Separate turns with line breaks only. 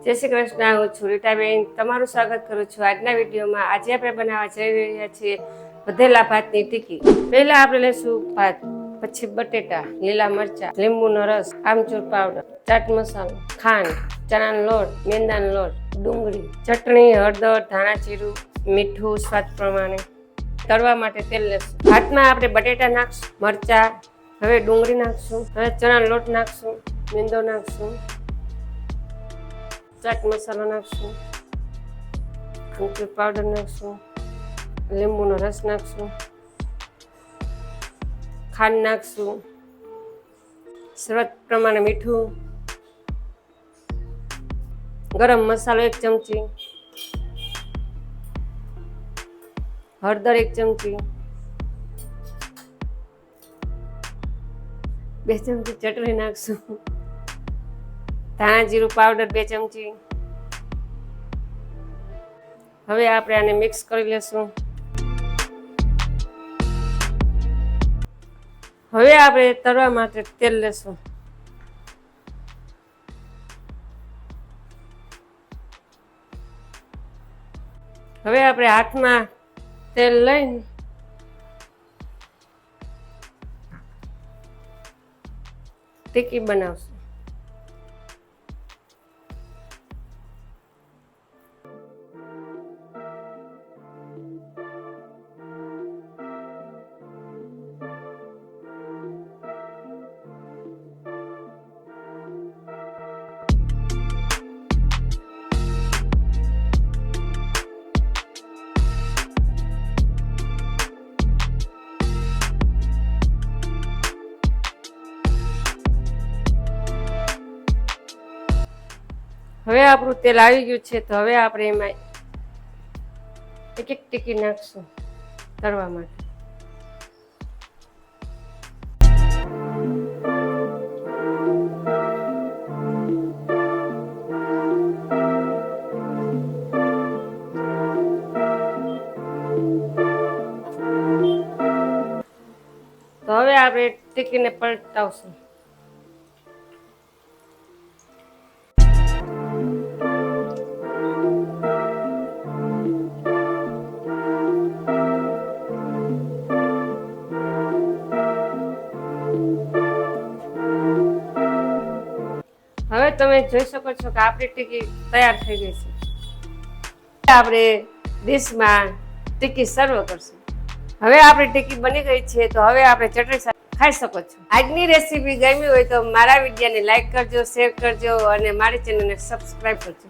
જય શ્રી કૃષ્ણ, હું છું રીટાબેન. તમારું સ્વાગત કરું છું આજના વિડીયોમાં. આજે આપણે બનાવવા જઈ રહ્યા છીએ વધેલા ભાતની ટીકી. પહેલા આપણે લઈશું ભાત, પછી બટેટા, લીલા મરચા, લીંબુનો રસ, આમચૂર પાવડર, ચાટ મસાલો, ખાંડ, ચણાનો લોટ, મેંદાનો લોટ, ડુંગળી, ચટણી, હળદર, ધાણા જીરું, મીઠું સ્વાદ પ્રમાણે. તળવા માટે તેલ લેશું. ભાતમાં આપણે બટેટા નાખશું, મરચા, હવે ડુંગળી નાખશું, હવે ચણાનો લોટ નાખશું, મેંદો નાખશું, ચાટ મસાલો નાખશું, આમચૂર પાવડર નાખશું, લીંબુનો રસ નાખશું, ખાંડ નાખશું, સ્વાદ પ્રમાણે મીઠું, ગરમ મસાલો 1 ચમચી, હળદર 1 ચમચી, 2 ચમચી ચટણી નાખશું, ધાણા જીરું પાવડર 2 ચમચી. હવે આપણે આને મિક્સ કરી લેશું. હવે આપણે તળવા માટે તેલ લેશું. હવે આપણે હાથમાં તેલ લઈને ટીકી બનાવશું. હવે આપણું તેલ આવી ગયું છે, તો હવે આપણે એમાં એક ટીકી નાખશું તળવા માટે. તો હવે આપણે ટીકીને પલટાવશું. હવે તમે જોઈ શકો છો કે આપણી ટીકી તૈયાર થઈ ગઈ છે. આપણે ડીશમાં ટીકી સર્વ કરશું. હવે આપણી ટીકી બની ગઈ છે, તો હવે આપણે ચટણી સાથે ખાઈ શકો છો. આજની રેસીપી ગમી હોય તો મારા વિડીયોને લાઈક કરજો, શેર કરજો અને મારી ચેનલને સબસ્ક્રાઈબ કરજો.